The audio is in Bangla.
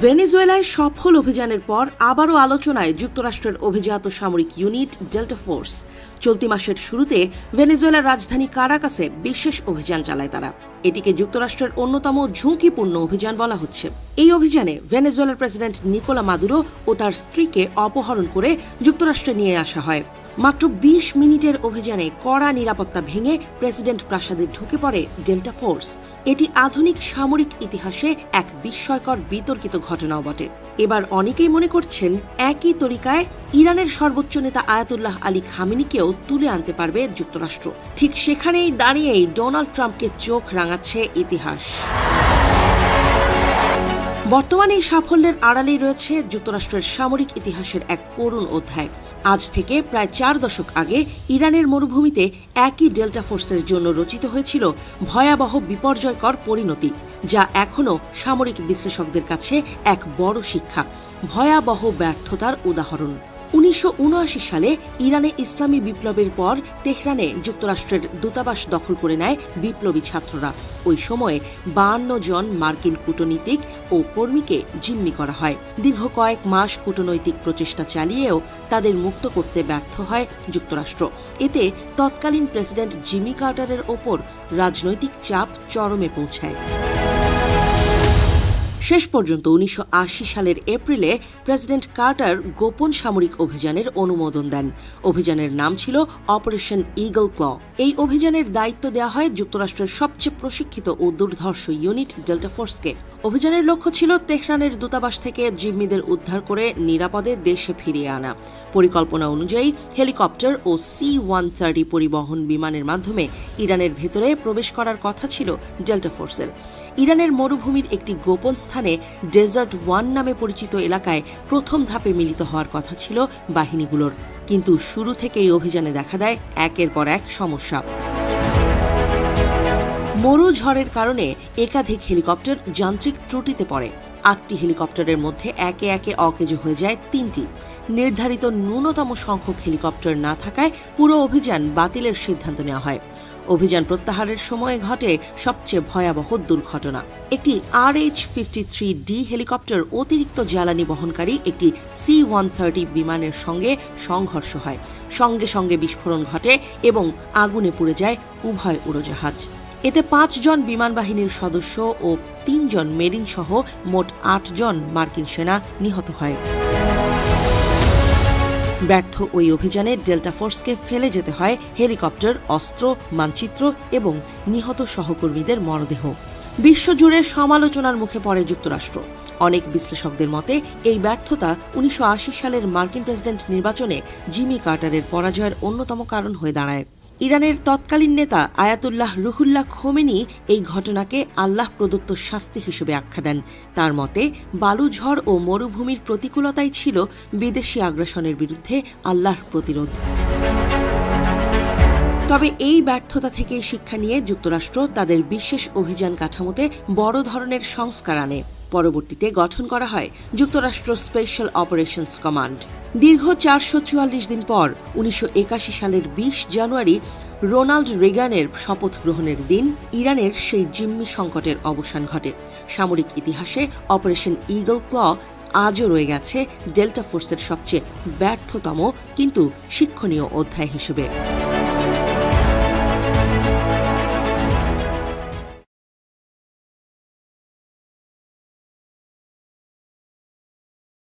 ভেনেজুয়েলায় সফল অভিযানের পর আবারও আলোচনায় যুক্তরাষ্ট্রের অভিজাত সামরিক ইউনিট ডেল্টা ফোর্স। চলতি মাসের শুরুতে ভেনেজুয়েলার রাজধানী কারাকাসে বিশেষ অভিযান চালায় তারা। এটিকে যুক্তরাষ্ট্রের অন্যতম ঝুঁকিপূর্ণ অভিযান বলা হচ্ছে। এই অভিযানে ভেনেজুয়েলার প্রেসিডেন্ট নিকোলা মাদুরো ও তার স্ত্রীকে অপহরণ করে যুক্তরাষ্ট্রে নিয়ে আসা হয়। মাত্র ২০ মিনিটের অভিযানে কড়া নিরাপত্তা ভেঙে প্রেসিডেন্ট প্রাসাদে ঢুকে পড়ে ডেল্টা ফোর্স। এটি আধুনিক সামরিক ইতিহাসে এক বিস্ময়কর বিতর্কিত ঘটনাও বটে। এবার অনেকেই মনে করছেন একই তরিকায় ইরানের সর্বোচ্চ নেতা আয়াতুল্লাহ আলী খামেনিকেও তুলে আনতে পারবে যুক্তরাষ্ট্র। ঠিক সেখানেই দাঁড়িয়েই ডোনাল্ড ট্রাম্পকে চোখ রাঙাচ্ছে ইতিহাস। বর্তমানে এই সাফল্যের আড়ালেই রয়েছে যুক্তরাষ্ট্রের সামরিক ইতিহাসের এক করুণ অধ্যায়। আজ থেকে প্রায় ৪ দশক আগে ইরানের মরুভূমিতে একই ডেল্টা ফোর্সের জন্য রচিত হয়েছিল ভয়াবহ বিপর্যয়কর পরিণতি, যা এখনও সামরিক বিশ্লেষকদের কাছে এক বড় শিক্ষা, ভয়াবহ ব্যর্থতার উদাহরণ। ১৯৭৯ সালে ইরানে ইসলামী বিপ্লবের পর তেহরানে যুক্তরাষ্ট্রের দূতাবাস দখল করে নেয় বিপ্লবী ছাত্ররা। ওই সময়ে ৫২ জন মার্কিন কূটনীতিক ও কর্মীকে জিম্মি করা হয়। দীর্ঘ কয়েক মাস কূটনৈতিক প্রচেষ্টা চালিয়েও তাদের মুক্ত করতে ব্যর্থ হয় যুক্তরাষ্ট্র। এতে তৎকালীন প্রেসিডেন্ট জিমি কার্টারের ওপর রাজনৈতিক চাপ চরমে পৌঁছায়। শেষ পর্যন্ত ১৯৮০ সালের এপ্রিলে প্রেসিডেন্ট কার্টার গোপন সামরিক অভিযানের অনুমোদন দেন। অভিযানের নাম ছিল অপারেশন ইগল ক্ল। এই অভিযানের দায়িত্ব দেওয়া হয় যুক্তরাষ্ট্রের সবচেয়ে প্রশিক্ষিত ও দুর্ধর্ষ ইউনিট ডেল্টা ফোর্সকে। অভিযানের লক্ষ্য ছিল তেহরানের দূতাবাস থেকে জিম্মিদের উদ্ধার করে নিরাপদে দেশে ফিরিয়ে আনা। পরিকল্পনা অনুযায়ী হেলিকপ্টার ও C-130 পরিবহন বিমানের মাধ্যমে ইরানের ভেতরে প্রবেশ করার কথা ছিল ডেল্টা ফোর্সের। ইরানের মরুভূমির একটি গোপন স্থানে ডেজার্ট 1 নামে পরিচিত এলাকায় প্রথম ধাপে মিলিত হওয়ার কথা ছিল বাহিনীগুলোর। কিন্তু শুরু থেকেই অভিযানে দেখা দেয় একের পর এক সমস্যা। মরু ঝড়ের কারণে একাধিক হেলিকপ্টার যান্ত্রিক ত্রুটিতে পড়ে। ৮টি হেলিকপ্টারের মধ্যে একে একে অকেজো হয়ে যায় ৩টি। নির্ধারিত ন্যূনতম সংখ্যক হেলিকপ্টার না থাকায় পুরো অভিযান বাতিলের সিদ্ধান্ত নেওয়া হয়। অভিযান প্রত্যাহারের সময়ে ঘটে সবচেয়ে ভয়াবহ দুর্ঘটনা। একটি RH-53D হেলিকপ্টার অতিরিক্ত জ্বালানি বহনকারী একটি C-130 বিমানের সঙ্গে সংঘর্ষ হয়। সঙ্গে সঙ্গে বিস্ফোরণ ঘটে এবং আগুনে পুড়ে যায় উভয় উড়োজাহাজ। এতে ৫ জন বিমান বাহিনীর সদস্য ও ৩ জন মেরিন সহ মোট ৮ জন মার্কিন সেনা নিহত হয়। ব্যর্থ ওই অভিযানে ডেল্টা ফোর্সকে ফেলে যেতে হয় হেলিকপ্টার, অস্ত্র, মানচিত্র এবং নিহত সহকর্মীদের মরদেহ। বিশ্বজুড়ে সমালোচনার মুখে পড়ে যুক্তরাষ্ট্র। অনেক বিশ্লেষকদের মতে এই ব্যর্থতা ১৯৮০ সালের মার্কিন প্রেসিডেন্ট নির্বাচনে জিমি কার্টারের পরাজয়ের অন্যতম কারণ হয়ে দাঁড়ায়। ইরানের তৎকালীন নেতা আয়াতুল্লাহ রুহুল্লাহ খোমেনি এই ঘটনাকে আল্লাহ প্রদত্ত শাস্তি হিসেবে আখ্যা দেন। তার মতে বালুঝড় ও মরুভূমির প্রতিকূলতাই ছিল বিদেশি আগ্রাসনের বিরুদ্ধে আল্লাহর প্রতিরোধ। তবে এই ব্যর্থতা থেকে শিক্ষা নিয়ে যুক্তরাষ্ট্র তাদের বিশেষ অভিযান কাঠামোতে বড় ধরনের সংস্কার আনে। পরবর্তীতে গঠন করা হয় যুক্তরাষ্ট্র স্পেশাল অপারেশনস কমান্ড। দীর্ঘ ৪৪৪ দিন পর ১৯৮১ সালের ২০ জানুয়ারি রোনাল্ড রেগানের শপথ গ্রহণের দিন ইরানের সেই জিম্মি সংকটের অবসান ঘটে। সামরিক ইতিহাসে অপারেশন ইগল ক্ল আজও রয়ে গেছে ডেল্টা ফোর্সের সবচেয়ে ব্যর্থতম কিন্তু শিক্ষণীয় অধ্যায় হিসেবে।